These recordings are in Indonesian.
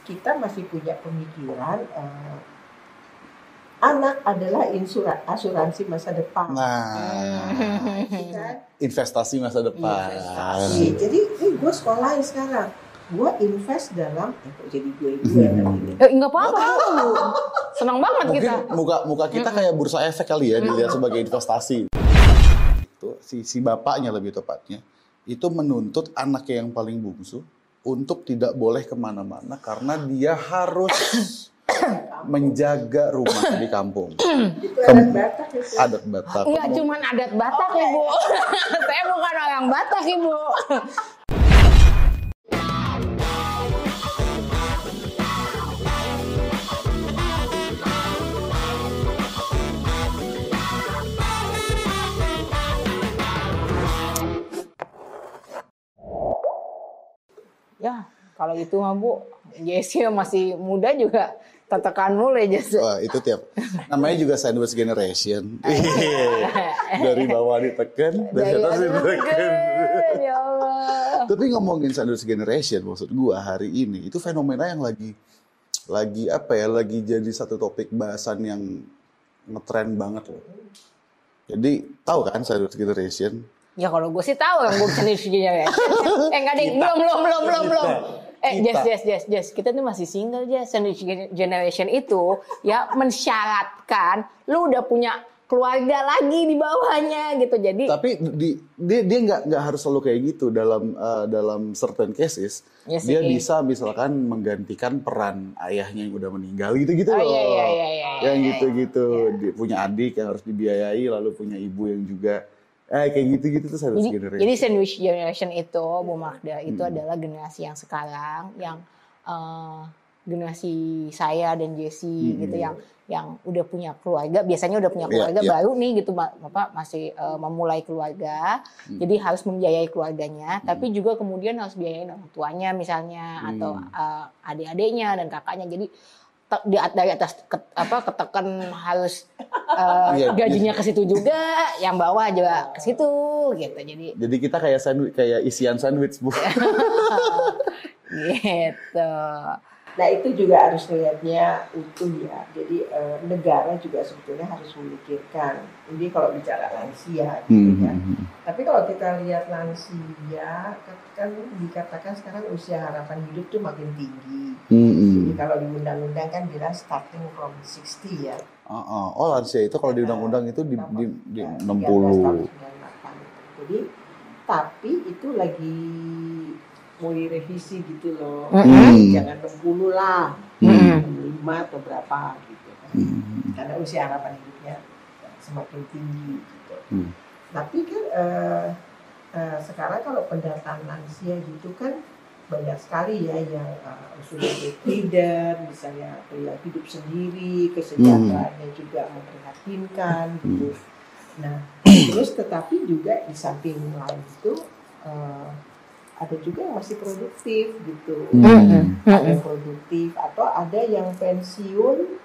kita masih punya pemikiran anak adalah asuransi masa depan. Itu kan? Investasi masa depan. Investasi. Jadi gue sekolahin sekarang. Gue invest dalam jadi gue enggak apa-apa. Senang banget mungkin kita. Muka kita kayak bursa efek kali ya, dilihat sebagai investasi. Itu si bapaknya lebih tepatnya itu menuntut anaknya yang paling bungsu untuk tidak boleh kemana-mana karena dia harus menjaga rumah di kampung. Itu adat Batak itu. Adat Batak. Enggak cuma adat Batak, Ibu. Saya bukan orang Batak, Ibu. Ya, kalau itu mah Bu, Jessie masih muda juga tetekan mulai Jessie. Wah, itu tiap. Namanya juga sandwich generation. Dari bawah ditekan, dari atas ditekan. Ya Allah. Tapi ngomongin sandwich generation, maksud gua hari ini itu fenomena yang lagi jadi satu topik bahasan yang ngetren banget loh. Jadi tahu kan sandwich generation? Ya kalau gue sih tahu yang gue sandwich generation. Enggak deh, belum. Jess, kita tuh masih single Jess. Sandwich generation itu ya mensyaratkan lu udah punya keluarga lagi di bawahnya gitu. Jadi tapi dia nggak harus selalu kayak gitu dalam certain cases. Ya dia bisa misalkan menggantikan peran ayahnya yang udah meninggal gitu loh. Iya. Yang gitu-gitu. Dia punya adik yang harus dibiayai lalu punya ibu yang juga kayak gitu-gitu tuh sandwich generation. Jadi sandwich generation itu, Bu Magda, itu adalah generasi yang sekarang, yang generasi saya dan Jessie gitu, yang udah punya keluarga, biasanya udah punya keluarga baru nih gitu, Bapak masih memulai keluarga, jadi harus membiayai keluarganya, tapi juga kemudian harus biayain orang tuanya misalnya, atau adik-adiknya dan kakaknya, jadi dari atas ketekan harus gajinya ke situ juga, yang bawah juga ke situ gitu. Jadi kita kayak isian sandwich, Bu. Gitu. Nah itu juga harus lihatnya utuh ya. Jadi negara juga sebetulnya harus memikirkan. Ini kalau bicara lansia gitu ya. Tapi kalau kita lihat lansia, kan dikatakan sekarang usia harapan hidup tuh makin tinggi. Jadi kalau di undang-undang kan bilang starting from 60 ya. Oh lansia itu kalau di undang-undang itu di 60. Jadi tapi itu lagi mau direvisi gitu loh. Jangan 60 lah. 65 atau berapa gitu kan. Karena usia harapan hidupnya semakin tinggi gitu. Tapi kan sekarang kalau pendataan lansia gitu kan banyak sekali ya yang sudah leader, misalnya yang hidup sendiri, kesejahteraannya juga memprihatinkan gitu. Nah, terus tetapi juga di samping lain itu ada juga yang masih produktif gitu. Ada yang produktif atau ada yang pensiun.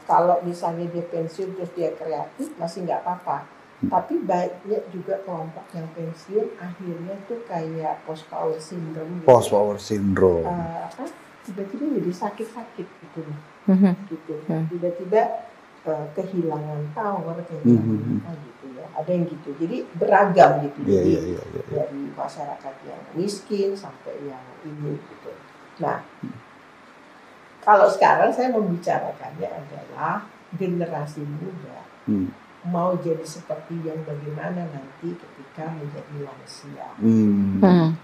Kalau misalnya dia pensiun terus dia kreatif masih nggak apa-apa. Tapi banyak juga kelompok yang pensiun akhirnya tuh kayak post power syndrome. Post power syndrome. Tiba-tiba jadi sakit-sakit gitu. Tiba-tiba kehilangan power, kehilangan gitu ya. Ada yang gitu. Jadi beragam gitu. Dari masyarakat yang miskin sampai yang ini gitu. Nah, kalau sekarang saya membicarakannya adalah generasi muda. Mau jadi seperti yang bagaimana nanti ketika menjadi lansia.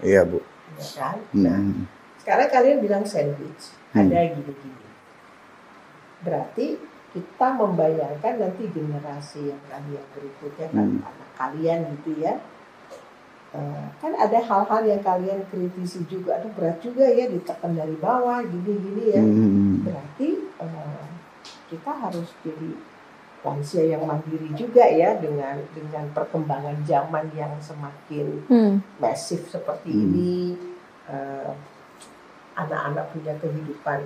Iya, Bu. Ya kan? Nah, sekarang kalian bilang sandwich. Ada gini-gini. Berarti kita membayangkan nanti generasi yang kalian berikutnya, anak kalian gitu ya. Kan ada hal-hal yang kalian kritisi juga. Aduh berat juga ya ditekan dari bawah, gini-gini ya. Berarti kita harus jadi lansia yang mandiri juga ya dengan perkembangan zaman yang semakin masif seperti ini. Anak-anak punya kehidupan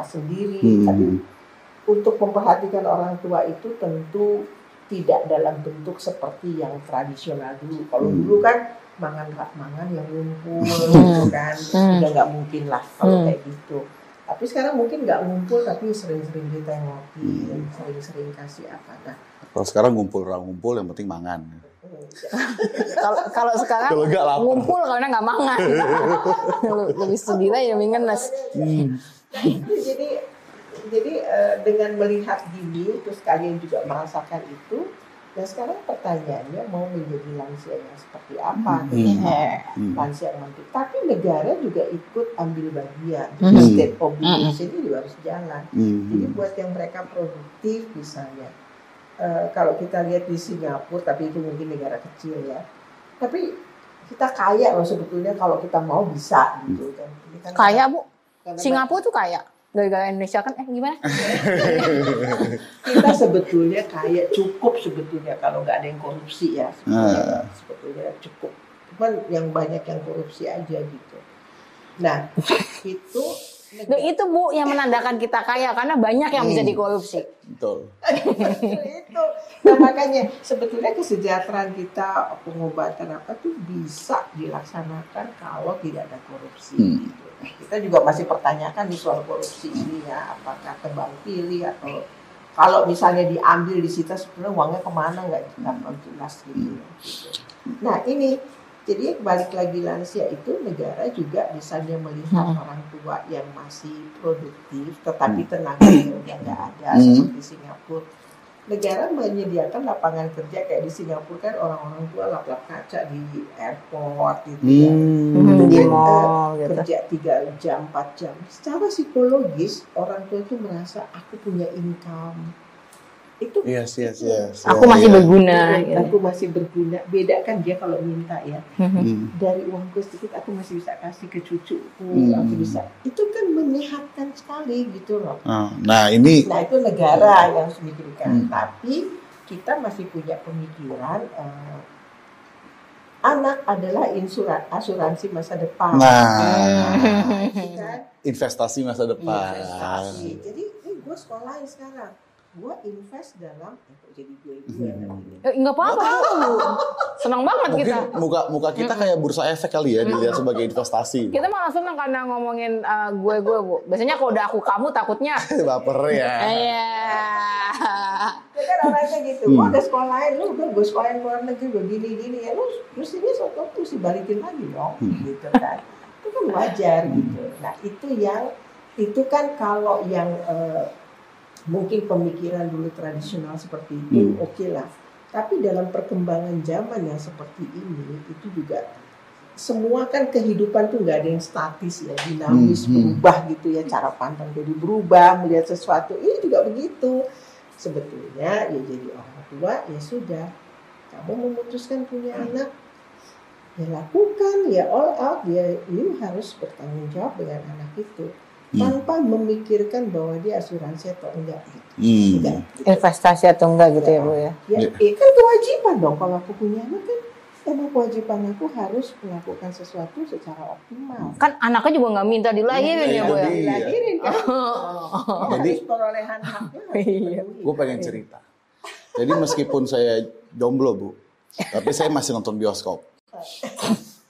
sendiri. Tapi untuk memperhatikan orang tua itu tentu tidak dalam bentuk seperti yang tradisional dulu. Kalau dulu kan mangan yang ngumpul gitu kan, udah nggak mungkin lah kalau kayak gitu. Tapi sekarang mungkin nggak ngumpul tapi sering-sering ditengokin, sering-sering kasih apa. Nah, kalau sekarang ngumpul yang penting mangan. Kalau sekarang ngumpul karena nggak mangan. Lebih sedih lah ya mingenes. Nah itu jadi dengan melihat gini terus kalian juga merasakan itu. Dan sekarang pertanyaannya mau menjadi lansia yang seperti apa? Lansia yang mampu. Tapi negara juga ikut ambil bagian. State obligation ini juga harus jalan. Jadi buat yang mereka produktif misalnya. Kalau kita lihat di Singapura, tapi itu mungkin negara kecil ya. Tapi kita kaya loh sebetulnya kalau kita mau bisa gitu kan. Kaya Bu. Singapura tuh kaya. Gara-gara Indonesia kan gimana? Kita sebetulnya kaya cukup sebetulnya kalau nggak ada yang korupsi ya. Sebetulnya cukup. Cuman yang banyak yang korupsi aja gitu. Nah itu Bu yang menandakan kita kaya karena banyak yang bisa dikorupsi. Betul. Itu. Nah makanya sebetulnya kesejahteraan kita pengobatan apa tuh bisa dilaksanakan kalau tidak ada korupsi. Gitu. Kita juga masih pertanyakan di soal korupsi ini ya, apakah tebang pilih atau kalau misalnya diambil disita sebenarnya uangnya kemana nggak jelas gitu. Nah ini jadi balik lagi lansia itu negara juga misalnya melihat orang tua yang masih produktif tetapi tenaganya udah nggak ada seperti Singapura. Negara menyediakan lapangan kerja kayak di Singapura kan orang-orang tua lap-lap kaca di airport gitu ya. Di mall gitu. Kerja 3 jam, 4 jam. Secara psikologis orang tua itu merasa aku punya income. Itu Yes. Aku masih berguna. Gitu. Aku masih berguna. Beda kan dia kalau minta ya. Dari uangku sedikit aku masih bisa kasih ke cucuku. Aku bisa. Itu kan menyehatkan sekali gitu loh. Nah itu negara yang harus memikirkan. Tapi kita masih punya pemikiran anak adalah asuransi masa depan. Investasi masa depan. Investasi. Jadi gue sekolahin sekarang. Gue invest dalam jadi gue nggak apa-apa. Senang banget mungkin kita. Muka kita kayak bursa efek kali ya dilihat sebagai investasi. Kita malah senang karena ngomongin gue Bu. Biasanya kalau udah aku kamu takutnya baper ya. Iya. Ya kan orangnya gitu. Gue udah sekolahin lu, gue sekolahin luar negeri begini ya lu terus ini suatu waktu sih balikin lagi dong gitu kan. Itu kan wajar gitu. Nah itu kan kalau yang mungkin pemikiran dulu tradisional seperti itu oke lah. Tapi dalam perkembangan zaman yang seperti ini itu juga semua kan kehidupan tuh nggak ada yang statis ya, dinamis berubah gitu ya, cara pandang jadi berubah, melihat sesuatu ini juga begitu. Sebetulnya ya jadi orang tua ya sudah, kamu memutuskan punya anak ya lakukan ya all out ya, you harus bertanggung jawab dengan anak itu. Tanpa memikirkan bahwa dia asuransi atau enggak gitu. Enggak, gitu. Investasi atau enggak gitu ya Bu ya. Kan kewajiban dong kalau aku punya anak kan emang kewajiban aku harus melakukan sesuatu secara optimal. Kan anaknya juga nggak minta dilahirin ya Bu ya. Dilahirin kan. Jadi perolehan haknya. Gue pengen cerita. Jadi meskipun saya jomblo Bu, tapi saya masih nonton bioskop.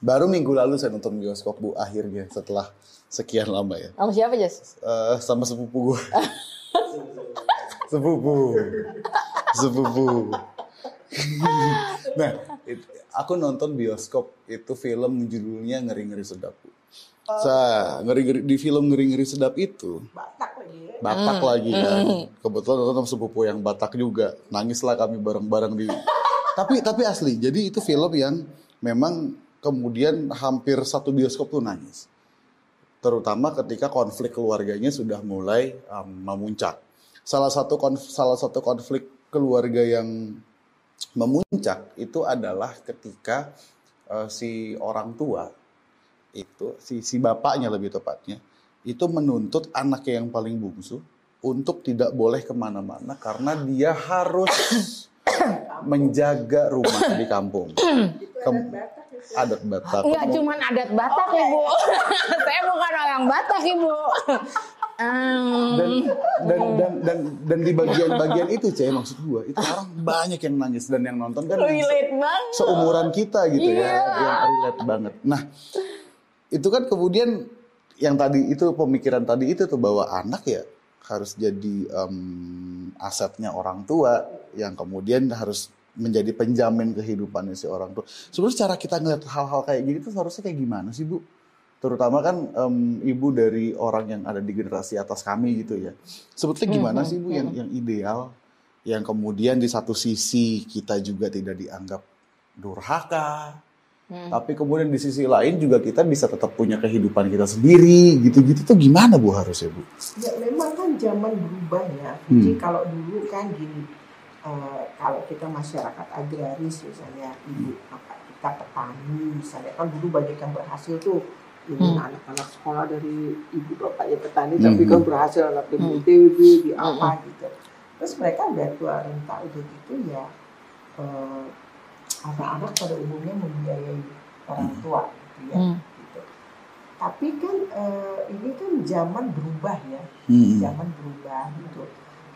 Baru minggu lalu saya nonton bioskop Bu akhirnya setelah sekian lama ya. Sama siapa Jas? Sama sepupu gue. Sepupu. Nah, aku nonton bioskop itu film judulnya Ngeri-Ngeri Sedap. Di film Ngeri-Ngeri Sedap itu Batak lagi kan. Kebetulan nonton sepupu yang Batak juga. Nangislah kami bareng-bareng di. Tapi asli. Jadi itu film yang memang kemudian hampir satu bioskop tuh nangis. Terutama ketika konflik keluarganya sudah mulai memuncak. Salah satu konflik keluarga yang memuncak itu adalah ketika si orang tua itu si bapaknya lebih tepatnya itu menuntut anaknya yang paling bungsu untuk tidak boleh kemana-mana karena dia harus menjaga rumah di kampung. Adat Batak. Enggak cuma adat Batak Ibu. Saya bukan orang Batak Ibu. dan di bagian-bagian itu maksud gue itu orang banyak yang nangis dan yang nonton kan relate banget. Seumuran kita gitu ya, yang relate banget. Nah itu kan kemudian yang tadi itu pemikiran tadi itu tuh bahwa anak ya harus jadi asetnya orang tua yang kemudian harus menjadi penjamin kehidupannya si orang tua. Sebenarnya cara kita ngeliat hal-hal kayak gini tuh harusnya kayak gimana sih Bu? Terutama kan ibu dari orang yang ada di generasi atas kami gitu ya. Sebetulnya gimana sih Bu yang ideal, yang kemudian di satu sisi kita juga tidak dianggap durhaka, tapi kemudian di sisi lain juga kita bisa tetap punya kehidupan kita sendiri, gitu-gitu tuh gimana Bu harusnya Bu? Ya memang kan zaman berubah ya. Jadi kalau dulu kan gini, kalau kita masyarakat agraris misalnya, ibu kita petani misalnya, kan dulu banyak yang berhasil tuh. Ini anak-anak sekolah dari ibu bapaknya petani, tapi kan berhasil anak di ITB, di apa gitu. Terus mereka udah tua renta udah gitu ya, anak-anak pada umumnya membiayai orang tua gitu ya. Gitu. Tapi kan ini kan zaman berubah ya, zaman berubah gitu.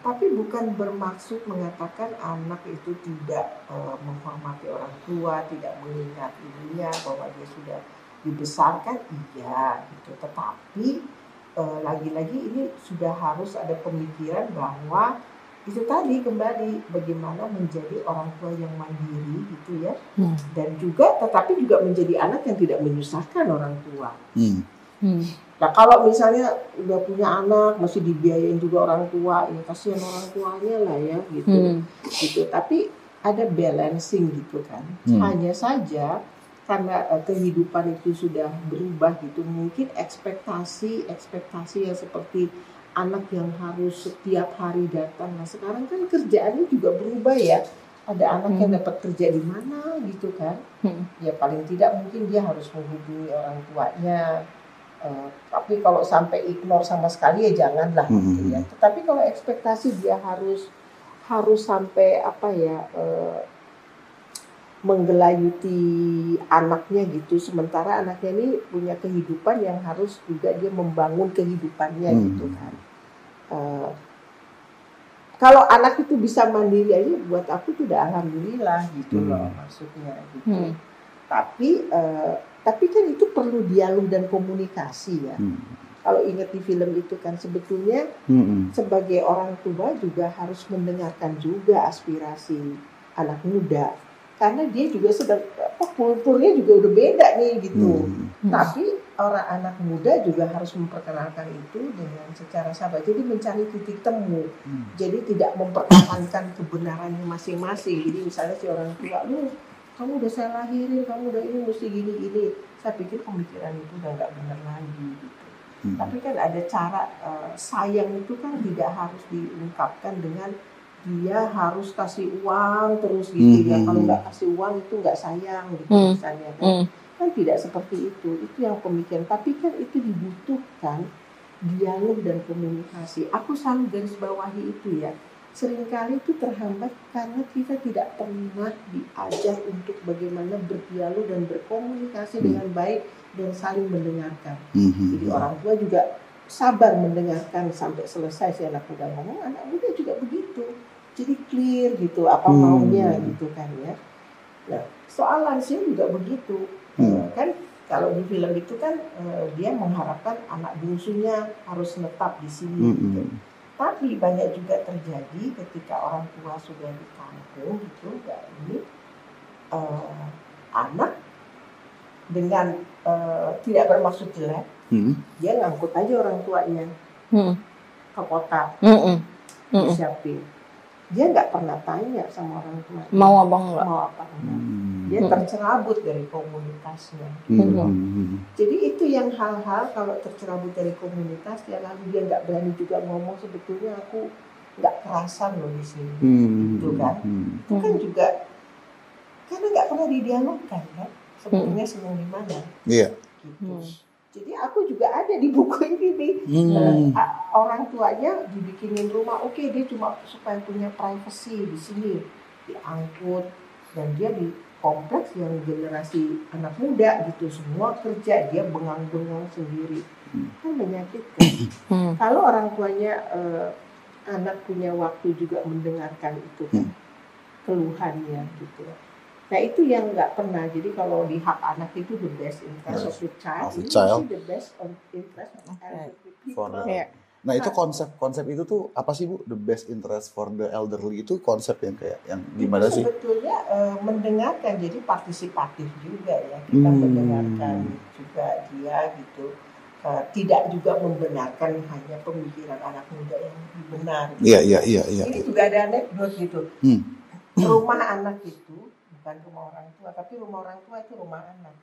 Tapi bukan bermaksud mengatakan anak itu tidak menghormati orang tua, tidak mengingat ibunya bahwa dia sudah dibesarkan, iya gitu. Tetapi lagi-lagi ini sudah harus ada pemikiran bahwa itu tadi kembali bagaimana menjadi orang tua yang mandiri gitu ya, dan juga tetapi juga menjadi anak yang tidak menyusahkan orang tua. Nah kalau misalnya udah punya anak masih dibiayain juga orang tua, ya kasihan orang tuanya lah ya gitu, gitu. Tapi ada balancing gitu kan. Hanya saja karena kehidupan itu sudah berubah gitu, mungkin ekspektasi yang seperti anak yang harus setiap hari datang. Nah sekarang kan kerjaannya juga berubah ya. Ada anak yang dapat kerja di mana gitu kan. Ya paling tidak mungkin dia harus menghubungi orang tuanya. Tapi kalau sampai ignore sama sekali ya janganlah gitu ya. Tetapi kalau ekspektasi dia harus sampai apa ya, menggelayuti anaknya gitu, sementara anaknya ini punya kehidupan yang harus juga dia membangun kehidupannya gitu kan. Kalau anak itu bisa mandiri aja, buat aku sudah alhamdulillah gitu loh maksudnya gitu. Tapi kan itu perlu dialog dan komunikasi ya. Kalau ingat di film itu kan sebetulnya sebagai orang tua juga harus mendengarkan juga aspirasi anak muda. Karena dia juga sedang kulturnya juga udah beda nih gitu. Tapi orang anak muda juga harus memperkenalkan itu dengan secara sabar. Jadi mencari titik temu. Jadi tidak mempertahankan kebenarannya masing-masing. Jadi misalnya si orang tua, kamu udah saya lahirin, kamu udah ini mesti gini-gini. Saya pikir pemikiran itu udah nggak benar lagi gitu. Tapi kan ada cara sayang itu kan tidak harus diungkapkan dengan dia harus kasih uang terus gitu ya. Kalau nggak kasih uang itu nggak sayang gitu misalnya kan. Kan tidak seperti itu yang pemikiran. Tapi kan itu dibutuhkan dialog dan komunikasi. Aku selalu garis bawahi itu ya. Seringkali itu terhambat karena kita tidak pernah diajar untuk bagaimana berdialog dan berkomunikasi dengan baik dan saling mendengarkan. Jadi orang tua juga sabar mendengarkan sampai selesai si anak muda ngomong, anak muda juga begitu. Jadi clear gitu apa maunya gitu kan ya. Nah soal lansia juga begitu. Kan kalau di film itu kan dia mengharapkan anak bungsunya harus netap di sini gitu. Tapi banyak juga terjadi ketika orang tua sudah di kampung gitu, ini anak dengan tidak bermaksud jelek, dia ngangkut aja orang tuanya ke kota, disiapin. Dia nggak pernah tanya sama orang tua mau apa enggak. Dia tercerabut dari komunitasnya. Jadi itu yang hal-hal kalau tercerabut dari komunitas, ya lalu dia nggak berani juga ngomong, sebetulnya aku nggak kerasan loh di sini, gitu kan? Itu kan juga karena nggak pernah didialogkan kan, sebetulnya senang di mana? Iya. Gitu. Jadi aku juga ada di buku ini nih, orang tuanya dibikinin rumah, oke, dia cuma supaya punya privacy di sini, diangkut dan dia kompleks yang generasi anak muda gitu, semua kerja, dia bengang-bengang sendiri, kan menyakitkan. Kalau orang tuanya anak punya waktu juga mendengarkan itu kan, keluhannya gitu. Nah itu yang nggak pernah. Jadi kalau di hak anak itu the best interest of the child, ini masih the best interest of elderly people. Nah itu konsep itu tuh apa sih Bu? The best interest for the elderly itu konsep yang kayak yang gimana itu sih? Sebetulnya mendengarkan, jadi partisipatif juga ya, kita mendengarkan juga dia gitu. Tidak juga membenarkan hanya pemikiran anak muda yang benar. Gitu. Iya. Ini juga ada anekdot gitu. Rumah anak itu bukan rumah orang tua, tapi rumah orang tua itu rumah anak.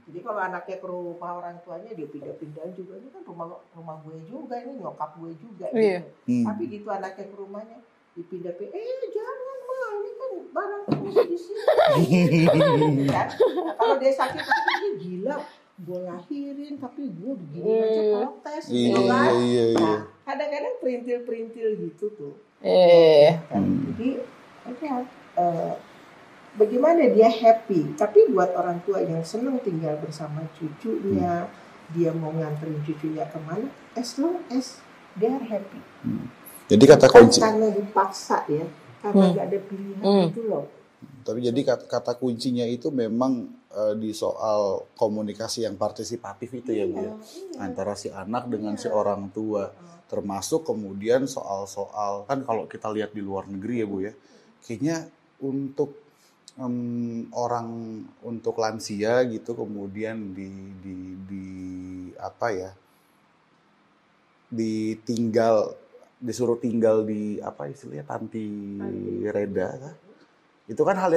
Jadi kalau anaknya ke rumah orang tuanya, dia pindah-pindah juga, ini kan rumah gue juga, ini nyokap gue juga. Gitu. Tapi gitu anaknya ke rumahnya, dipindah-pindah, jangan mah, ini kan barang kamu di sini. Kan? Nah, kalau dia sakit, ini gila. Gue lahirin tapi gue begini aja protes gitu kan. Nah, kadang-kadang perintil-perintil gitu tuh. Jadi bagaimana dia happy, tapi buat orang tua yang senang tinggal bersama cucunya, dia mau nganterin cucunya kemana, as long as they are happy. Jadi kata kunci karena dipaksa ya, karena nggak ada pilihan itu loh. Tapi jadi kata kuncinya itu memang di soal komunikasi yang partisipatif itu ya Bu ya, antara si anak dengan si orang tua, termasuk kemudian soal-soal kan kalau kita lihat di luar negeri ya Bu ya, kayaknya untuk untuk lansia gitu kemudian disuruh tinggal di apa istilahnya panti reda kan? Itu kan hal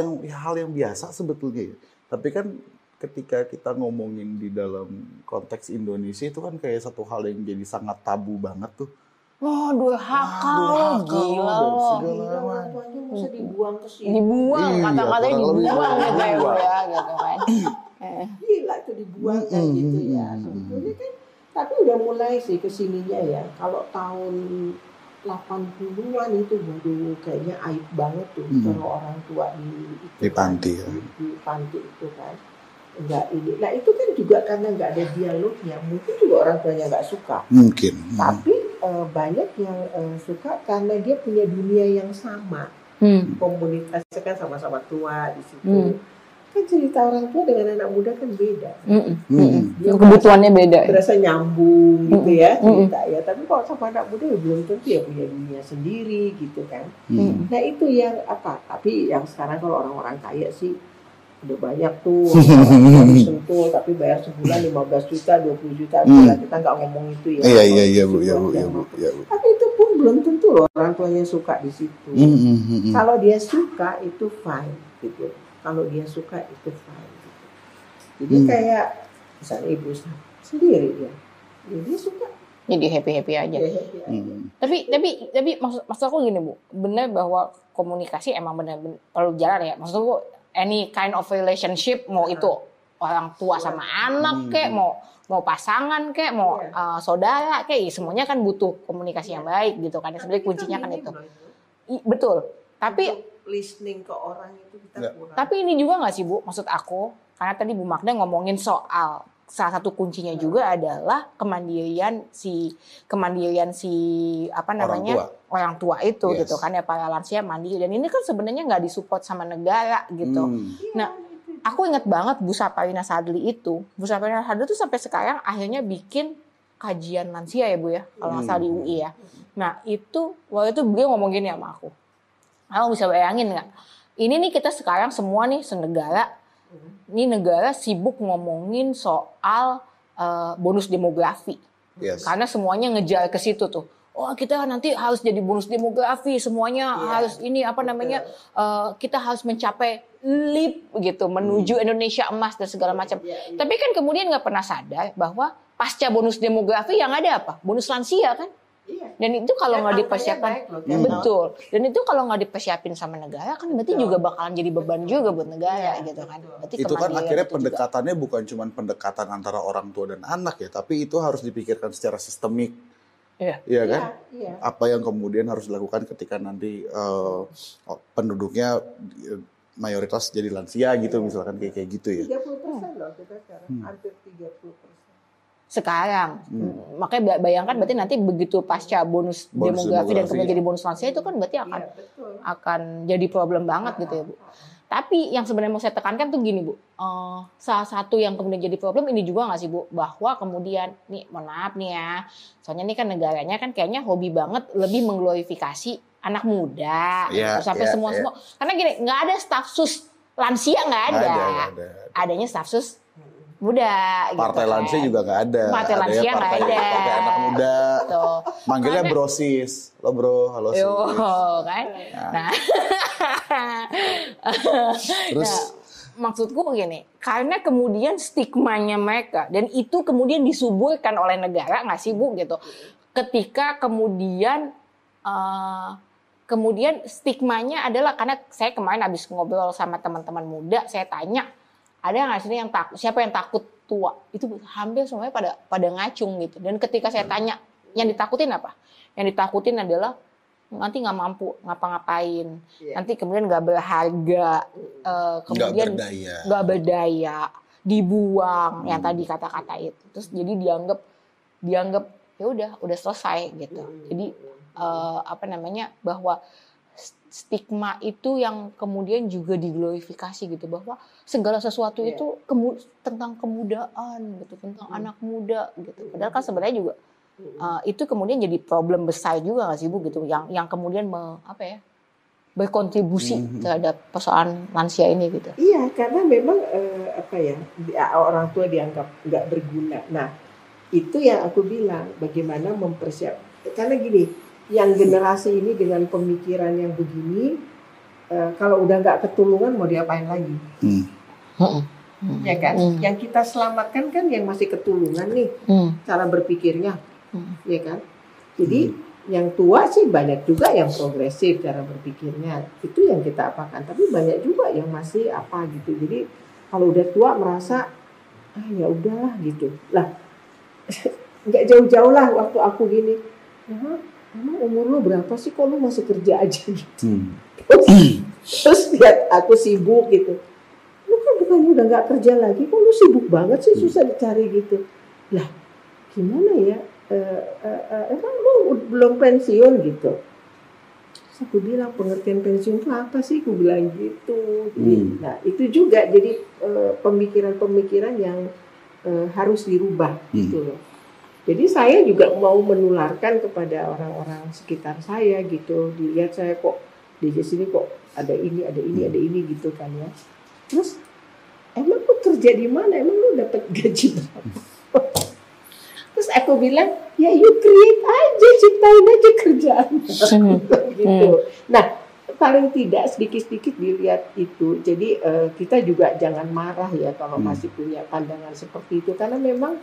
yang biasa sebetulnya ya. Tapi kan ketika kita ngomongin di dalam konteks Indonesia itu kan kayak satu hal yang jadi sangat tabu banget tuh. Wah, durhaka, gila loh. Orang tuanya masa dibuang ke sini. Dibuang, kata-katanya dibuang gitu ya, gitu kan. Gila itu dibuang kan gitu ya. Sebetulnya kan, tapi udah mulai sih kesininya ya. Kalau tahun 80-an itu baru kayaknya aib banget tuh kalau orang tua di panti ya. Di panti itu kan. Enggak ini. Nah itu kan juga karena nggak ada dialognya. Mungkin juga orang tuanya nggak suka. Mungkin. Tapi banyak yang suka karena dia punya dunia yang sama. Komunitasnya kan sama-sama tua di situ. Kan cerita orang tua dengan anak muda kan beda. Kebutuhannya beda. Berasa nyambung gitu ya cerita ya. Tapi kalau sama anak muda ya belum tentu ya punya dunia sendiri gitu kan. Nah itu yang apa? Tapi yang sekarang kalau orang-orang kaya sih udah banyak tuh sentuh tapi bayar sebulan 15 juta, 20 juta. Kita nggak ngomong itu ya. Iya Bu. Tapi itu pun belum tentu loh orang tuanya suka di situ. Kalau dia suka itu fine gitu. Kalau dia suka itu fine gitu. Jadi kayak misalnya ibu sendiri dia suka. Jadi happy aja. Tapi maksud aku gini Bu, benar bahwa komunikasi emang benar perlu jalan ya. Maksud aku any kind of relationship, mau itu orang tua sama anak kek, mau pasangan kek, mau saudara kek, semuanya kan butuh komunikasi yang baik gitu kan. Sebenarnya kuncinya kan itu. Betul. Tapi listening ke orang itu kita kurang. Tapi ini juga nggak sih Bu, maksud aku, karena tadi Bu Magda ngomongin soal salah satu kuncinya juga adalah kemandirian si apa namanya orang tua itu gitu kan ya, para lansia mandiri, dan ini kan sebenarnya nggak disupport sama negara gitu. Nah aku ingat banget Bu Saparina Sadli itu sampai sekarang akhirnya bikin kajian lansia ya Bu ya, kalau nggak salah di UI ya. Nah itu waktu itu beliau ngomong gini sama aku bisa bayangin nggak? Ini nih kita sekarang semua nih senegara, ini negara sibuk ngomongin soal bonus demografi, karena semuanya ngejar ke situ tuh. Oh kita nanti harus jadi bonus demografi, semuanya harus ini apa namanya, kita harus mencapai leap gitu menuju Indonesia emas dan segala macam. Tapi kan kemudian nggak pernah sadar bahwa pasca bonus demografi yang ada apa? Bonus lansia kan? Dan itu kalau nggak dipersiapkan, betul. Dan itu kalau nggak dipersiapin sama negara kan berarti juga bakalan jadi beban juga buat negara gitu kan. Berarti itu kan akhirnya pendekatannya juga bukan cuma pendekatan antara orang tua dan anak ya, tapi itu harus dipikirkan secara sistemik. Iya kan? Apa yang kemudian harus dilakukan ketika nanti penduduknya mayoritas jadi lansia gitu misalkan kayak gitu ya. 30% loh kita sekarang, hampir 30%. Sekarang, makanya bayangkan berarti nanti begitu pasca bonus demografi dan kemudian jadi bonus lansia itu kan berarti akan jadi problem banget gitu ya Bu. Tapi yang sebenarnya mau saya tekankan tuh gini Bu, salah satu yang kemudian jadi problem ini juga nggak sih Bu, bahwa kemudian nih mohon maaf nih ya, soalnya ini kan negaranya kan kayaknya hobi banget lebih mengglorifikasi anak muda, gitu, sampai semua, karena gini nggak ada staf sus lansia nggak ada. Adanya staf sus muda. Partai gitu lansia juga nggak ada. Partai lansia nggak ada. Partai anak muda. Tuh. Manggilnya brosis, lo bro, halo sis. Kan. Nah. Terus maksudku begini, karena kemudian stigmanya mereka dan itu kemudian disuburkan oleh negara nggak sih Bu gitu. Ketika kemudian stigmanya adalah karena saya kemarin habis ngobrol sama teman-teman muda, saya tanya ada nggak sih yang takut? Siapa yang takut tua? Itu hampir semuanya pada ngacung gitu. Dan ketika saya tanya yang ditakutin apa? Yang ditakutin adalah nanti nggak mampu ngapa-ngapain, nanti kemudian nggak berharga, kemudian nggak berdaya, dibuang yang tadi kata-kata itu. Terus jadi dianggap ya udah selesai gitu. Jadi bahwa stigma itu yang kemudian juga diglorifikasi gitu, bahwa segala sesuatu itu tentang kemudaan gitu, tentang anak muda gitu. Padahal kan sebenarnya juga itu kemudian jadi problem besar juga nggak sih Bu gitu, yang kemudian berkontribusi terhadap persoalan lansia ini gitu. Iya, karena memang orang tua dianggap nggak berguna. Nah itu yang aku bilang, bagaimana mempersiapkan, karena gini, yang generasi ini dengan pemikiran yang begini, kalau udah nggak ketulungan mau diapain lagi? Ya kan? Yang kita selamatkan kan yang masih ketulungan nih, cara berpikirnya, ya kan? Jadi yang tua sih banyak juga yang progresif cara berpikirnya, itu yang kita apakan. Tapi banyak juga yang masih apa gitu. Jadi kalau udah tua merasa ya udahlah gitu. Lah nggak jauh-jauh lah waktu aku gini. Emang umur lu berapa sih, kok lu masih kerja aja gitu. Terus lihat aku sibuk gitu. Lu kan bukannya udah gak kerja lagi, kok lu sibuk banget sih, susah dicari gitu. Lah gimana ya, emang lu belum pensiun gitu. Terus aku bilang, pengertian pensiun itu apa sih, aku bilang gitu. Nah itu juga jadi pemikiran-pemikiran yang harus dirubah gitu loh. Jadi saya juga mau menularkan kepada orang-orang sekitar saya gitu. Dilihat saya kok di sini kok ada ini gitu kan ya. Terus emang lu kerja di mana? Emang lu dapat gaji berapa? Terus aku bilang, ya you create aja, ciptain aja kerjaan. Gitu. Nah paling tidak sedikit-sedikit dilihat itu. Jadi kita juga jangan marah ya kalau masih punya pandangan seperti itu. Karena memang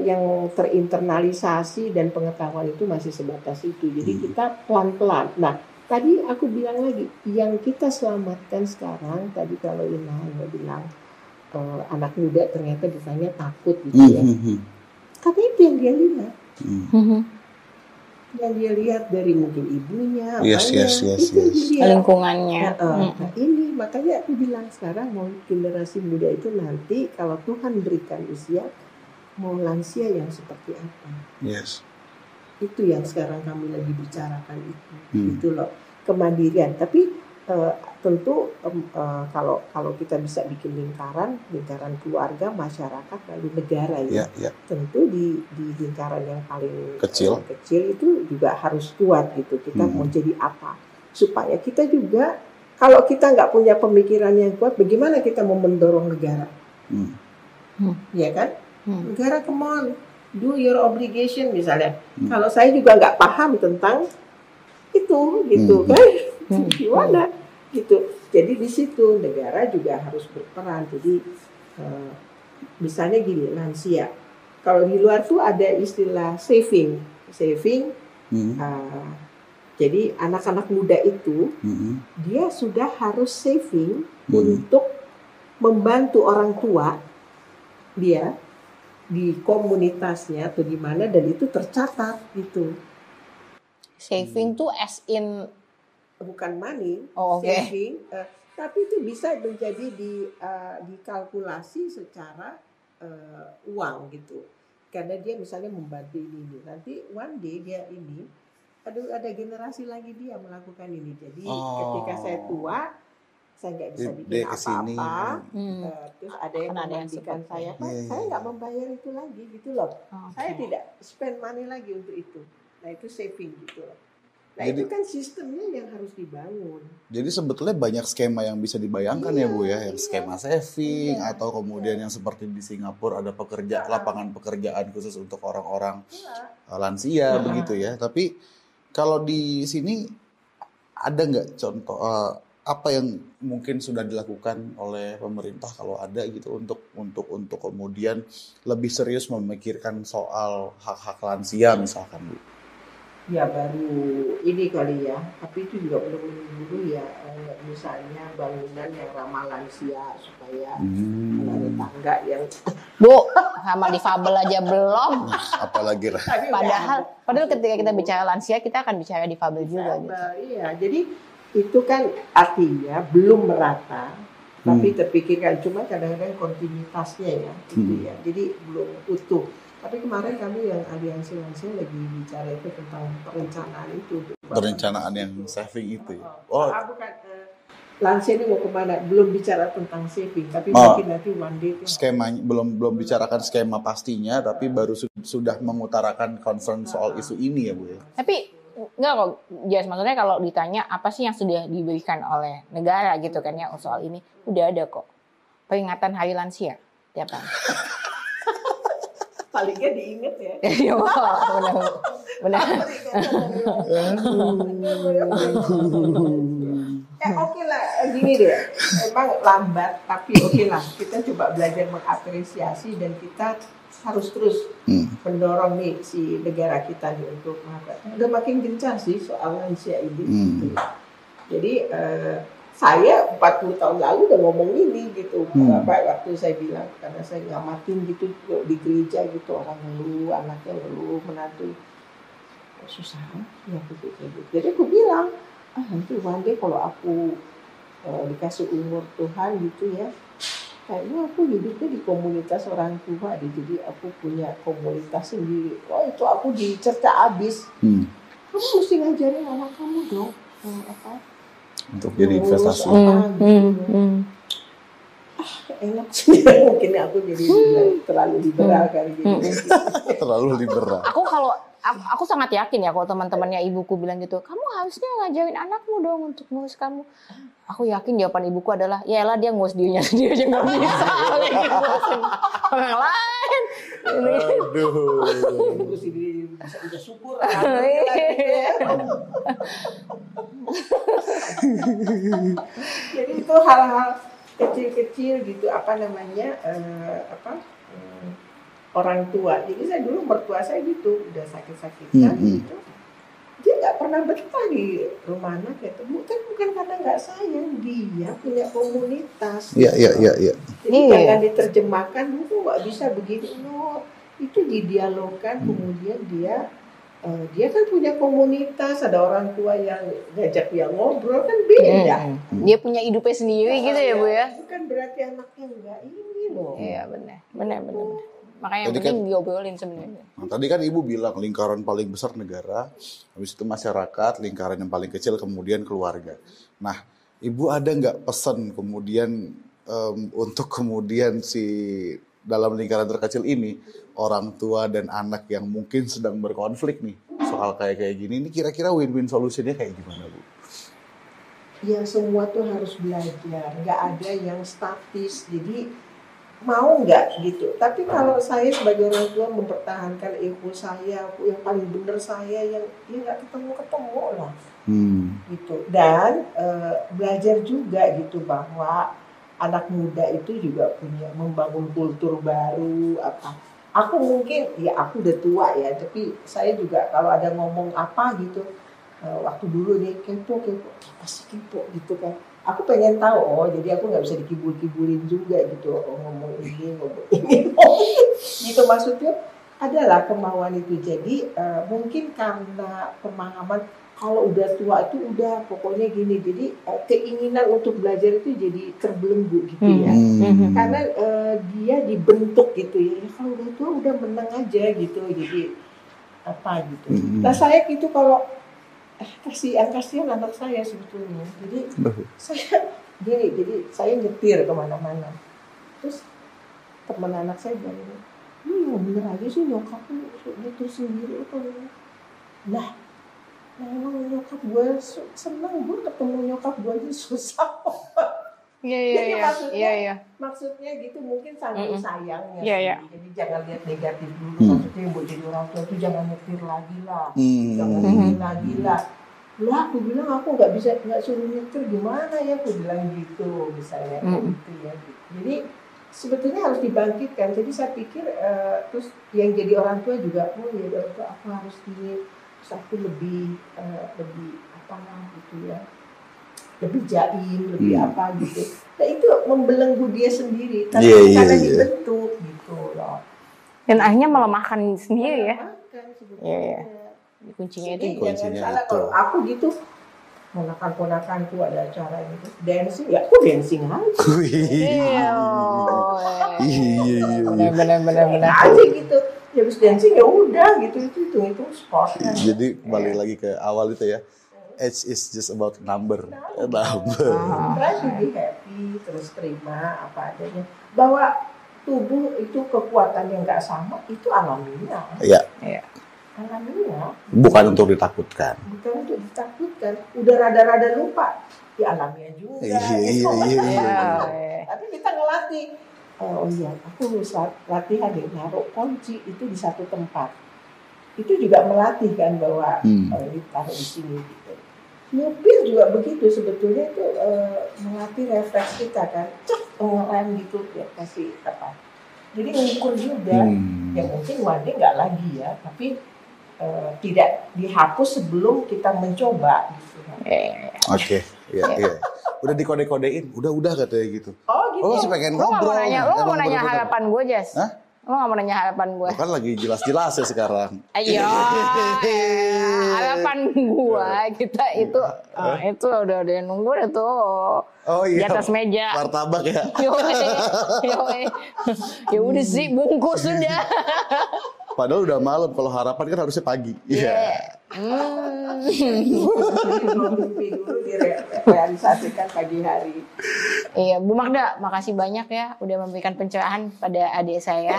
yang terinternalisasi dan pengetahuan itu masih sebatas itu. Jadi kita pelan-pelan. Nah, tadi aku bilang lagi, yang kita selamatkan sekarang, tadi kalau Ina bilang anak muda ternyata ditanya takut gitu ya. Karena itu yang dia lihat. Yang dia lihat dari mungkin ibunya, lingkungannya. Nah, ini makanya aku bilang sekarang mau generasi muda itu nanti kalau Tuhan berikan usia, mau lansia yang seperti apa? Itu yang sekarang kami lagi bicarakan itu. Itu loh, kemandirian. Tapi tentu kalau kita bisa bikin lingkaran keluarga, masyarakat, lalu negara ya. Tentu di lingkaran yang paling kecil itu juga harus kuat gitu. Kita mau jadi apa? Supaya kita juga, kalau kita nggak punya pemikiran yang kuat, bagaimana kita mau mendorong negara? Ya kan? Negara, come on, do your obligation misalnya. Kalau saya juga nggak paham tentang itu, gitu kan? Gimana? Gitu. Jadi di situ negara juga harus berperan. Jadi misalnya gini, lansia. Kalau di luar tuh ada istilah saving. Jadi anak-anak muda itu dia sudah harus saving untuk membantu orang tua dia di komunitasnya atau di mana, dan itu tercatat gitu. Saving tuh as in bukan money, saving. Tapi itu bisa menjadi dikalkulasi secara uang gitu. Karena dia misalnya membantu ini. Nanti one day dia ini ada generasi lagi dia melakukan ini. Jadi ketika saya tua, saya nggak bisa bikin apa-apa. Terus ada yang menggantikan saya, Pak, saya nggak membayar itu lagi gitu loh. Saya tidak spend money lagi untuk itu. Nah itu saving gitu loh. Nah jadi, itu kan sistemnya yang harus dibangun. Jadi sebetulnya banyak skema yang bisa dibayangkan ya Bu ya, yang skema saving atau kemudian yang seperti di Singapura ada lapangan pekerjaan khusus untuk orang-orang lansia begitu ya. Tapi kalau di sini ada nggak contoh apa yang mungkin sudah dilakukan oleh pemerintah kalau ada gitu untuk kemudian lebih serius memikirkan soal hak-hak lansia misalkan Bu? Ya baru ini kali ya, tapi itu juga belum dulu ya, misalnya bangunan yang ramah lansia supaya ada tangga yang Bu, sama difabel aja belum. Apalagi lah. Padahal ketika kita bicara lansia kita akan bicara difabel juga. Gitu. Iya, jadi itu kan artinya belum merata, tapi terpikirkan cuma kadang-kadang kontinuitasnya ya, gitu ya. Jadi belum utuh. Tapi kemarin kami yang aliansi lansia lagi bicara itu tentang perencanaan itu. Perencanaan yang saving itu ya? Bukan, lansia ini mau kemana? Belum bicara tentang saving, tapi mungkin nanti one day. Skemanya, belum bicarakan skema pastinya, tapi baru sudah mengutarakan concern soal isu ini ya Bu ya? Tapi enggak kok, Jas, maksudnya kalau ditanya apa sih yang sudah diberikan oleh negara gitu kan ya soal ini, udah ada kok. Peringatan Hari Lansia tiap tahun. Paling gak diinget ya. Iya, benar. Oke lah, gini deh. Emang lambat, tapi oke lah. Kita coba belajar mengapresiasi dan kita harus terus mendorong nih si negara kita nih untuk udah makin gencar sih soal lansia ini. Jadi saya 40 tahun lalu udah ngomong ini gitu. Waktu saya bilang, karena saya ngamatin gitu di gereja gitu, orang ngeluh, anaknya ngeluh, menantu susah ya gitu. Jadi aku bilang, nanti one day kalau aku dikasih umur Tuhan gitu ya, kayaknya aku hidupnya di komunitas orang tua deh. Jadi aku punya komunitas sendiri. Itu aku dicerca abis. Kamu mesti ngajarin anak kamu dong untuk jadi investasi. Enak sih. Mungkin aku jadi terlalu liberal kali gitu. Terlalu liberal. Aku sangat yakin ya kalau teman-temannya ibuku bilang gitu, kamu harusnya ngajarin anakmu dong untuk ngurus kamu. Aku yakin jawaban ibuku adalah, ya lah dia ngurus dirinya sendiri aja nggak bisa. Orang lain. Aduh. Ngurus diri bisa syukur. Jadi itu hal-hal kecil-kecil gitu orang tua. Jadi saya dulu mertua saya gitu udah sakit-sakitan gitu. Dia nggak pernah betah di rumah anak ya. Bukan karena nggak sayang, dia punya komunitas. Iya. Jadi jangan diterjemahkan, lu nggak bisa begini. No, itu didialogkan. Kemudian dia kan punya komunitas, ada orang tua yang ngajak dia ngobrol kan beda. Dia punya hidupnya sendiri gitu ya Bu ya. Bukan berarti anaknya nggak ini loh. Iya benar. Makanya yang penting diobrolin sebenarnya. Nah, tadi kan Ibu bilang lingkaran paling besar negara, habis itu masyarakat, lingkaran yang paling kecil kemudian keluarga. Nah, Ibu ada nggak pesan kemudian untuk kemudian dalam lingkaran terkecil ini orang tua dan anak yang mungkin sedang berkonflik nih soal kayak gini, ini kira-kira win-win solusinya kayak gimana Bu? Ya semua tuh harus belajar, nggak ada yang statis. Jadi mau nggak gitu. Tapi kalau saya sebagai orang tua mempertahankan ego saya, yang paling benar saya yang nggak ketemu lah, gitu. Dan belajar juga gitu bahwa anak muda itu juga punya membangun kultur baru apa. Aku mungkin ya aku udah tua ya, tapi saya juga kalau ada ngomong apa gitu, waktu dulu nih kepo apa sih kepo gitu kan. Aku pengen tahu, jadi aku nggak bisa dikibul-kibulin juga gitu, ngomong ini, gitu maksudnya adalah kemauan itu. Jadi mungkin karena pemahaman kalau udah tua itu udah pokoknya gini. Jadi keinginan untuk belajar itu jadi terbelenggu gitu ya. Karena dia dibentuk gitu ya. Kalau udah tua udah menang aja gitu. Jadi apa gitu. Nah saya gitu kalau kasihan anak saya sebetulnya. Jadi saya gini, jadi saya nyetir kemana-mana. Terus teman anak saya bilang, bener aja sih nyokap lu nyetir sendiri apa? Nah, emang nyokap gue senang, gue ketemu nyokap gue aja susah. Iya. Maksudnya gitu mungkin saking sayangnya Iya. Jadi jangan lihat negatif dulu. Maksudnya yang buat jadi orang tua itu jangan nyetir lagi lah. Jangan nyetir lagi lah. Lah aku bilang aku nggak suruh nyetir gimana ya, aku bilang gitu misalnya gitu ya. Jadi sebetulnya harus dibangkitkan. Jadi saya pikir terus yang jadi orang tua juga ya orang tua aku harus ini, terus aku lebih apa gitu ya, lebih jaim, lebih apa gitu. Nah itu membelenggu dia sendiri karena dibentuk gitu loh. Dan akhirnya melemahkan sendiri ya. Iya. Kuncinya itu. Jangan salah kalau aku gitu. Ponakan-ponakanku ada acara gitu, dancing ya aku dancing aja. Iya. Benar. Aja gitu. Ya habis dancing ya udah gitu itu sport. Jadi kembali lagi ke awal itu ya. Age is just about number. Try to be happy, terus terima apa adanya. Bahwa tubuh itu kekuatan yang nggak sama itu alamiah. Iya. Alamiah. Bukan untuk ditakutkan. Udah rada-rada lupa, ya alamiah juga. Iya. Tapi kita ngelatih. Oh iya, aku latihan deh naruh kunci itu di satu tempat. Itu juga melatih kan bahwa ini taruh di sini gitu. Nyupir juga begitu sebetulnya itu melatih refleks kita kan. Ngerem gitu ya kasih apa. Jadi ngukur juga. Yang mungkin one day nggak lagi ya, tapi tidak dihapus sebelum kita mencoba gitu. Oke. Iya. Udah dikode-kodein, udah katanya gitu. Oh gitu. Oh, masih pengen ngobrol. Lo mau nanya harapan gue, Jess? Hah? Lo gak mau nanya harapan gue? Kan lagi jelas-jelas ya sekarang. Ayo, harapan gue kita itu udah nunggu deh tuh. Oh iya. Di atas meja. Martabak ya. Yoi. Ya udah sih, bungkus sudah. Padahal udah malam, kalau harapan kan harusnya pagi. Iya. Mimpi dulu direalisasikan pagi hari. Iya, Bu Magda, makasih banyak ya udah memberikan pencerahan pada adik saya.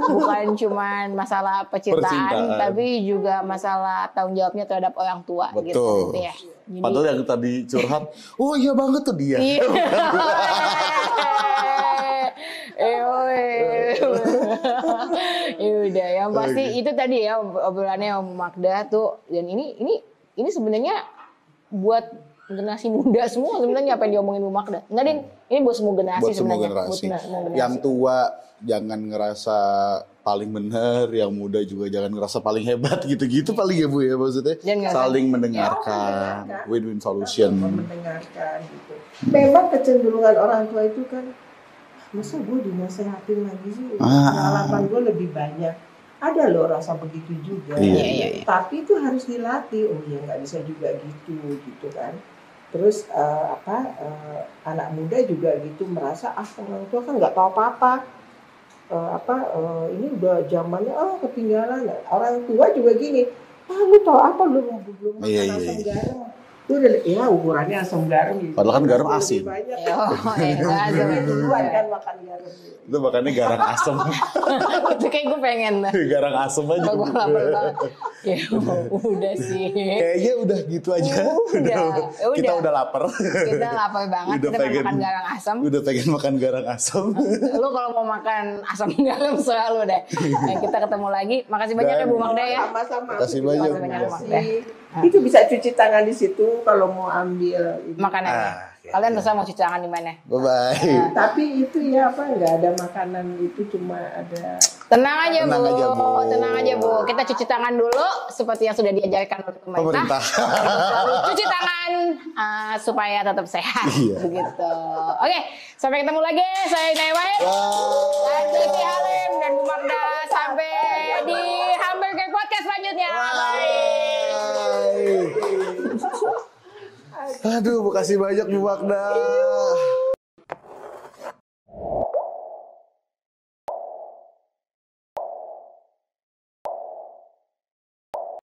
Bukan cuma masalah percintaan, tapi juga masalah tanggung jawabnya terhadap orang tua. Betul. Gitu ya. Jadi, padahal yang tadi curhat, oh iya banget tuh dia. Iya. Ya udah, yang pasti itu tadi ya obrolannya Om Magda tuh, dan ini sebenarnya buat generasi muda semua sebenarnya apa yang diomongin Bu Magda. Enggak, Din, ini buat semua generasi buat semua sebenarnya. generasi. Yang tua jangan ngerasa paling benar, yang muda juga jangan ngerasa paling hebat gitu-gitu paling ya Bu ya, maksudnya saling mendengarkan, win-win solution. Mendengarkan gitu. Memang kecenderungan orang tua itu kan, masa gue dinasehatin lagi sih, pengalaman gue lebih banyak. Ada loh rasa begitu juga. Iya. Tapi itu harus dilatih. Oh ya nggak bisa juga gitu kan. Terus anak muda juga gitu merasa orang tua kan nggak tahu apa-apa. Ini udah zamannya ketinggalan. Orang tua juga gini, lu tahu apa belum makan asam garam. Itu udah ukurannya asam garam gitu. Padahal kan garam asin. Duluan kan makan garam. Itu makannya garang asam. Itu kayak gue pengen. Garang asam aja. Gue lapar banget. Ya udah sih. Kayaknya udah gitu aja. Kita udah lapar. Kita lapar banget. Kita pengen makan garang asam. Udah pengen makan garang asam. Lu kalau mau makan asam garam selalu deh. Kita ketemu lagi. Makasih banyak ya Bu Magda ya. Sama-sama. Makasih banyak. Itu bisa cuci tangan di situ kalau mau ambil makanan. Kalian bisa mau cuci tangan di mana? Bye. Tapi itu ya nggak ada makanan, itu cuma ada. Tenang aja Bu. Kita cuci tangan dulu seperti yang sudah diajarkan oleh pemerintah. Cuci tangan supaya tetap sehat. Begitu. Oke, sampai ketemu lagi. Saya Inaiwai. Dan Jessy Halim dan Bu Magda. Sampai di Hamburger Podcast selanjutnya. Bye. Aduh, makasih banyak Bu Magda.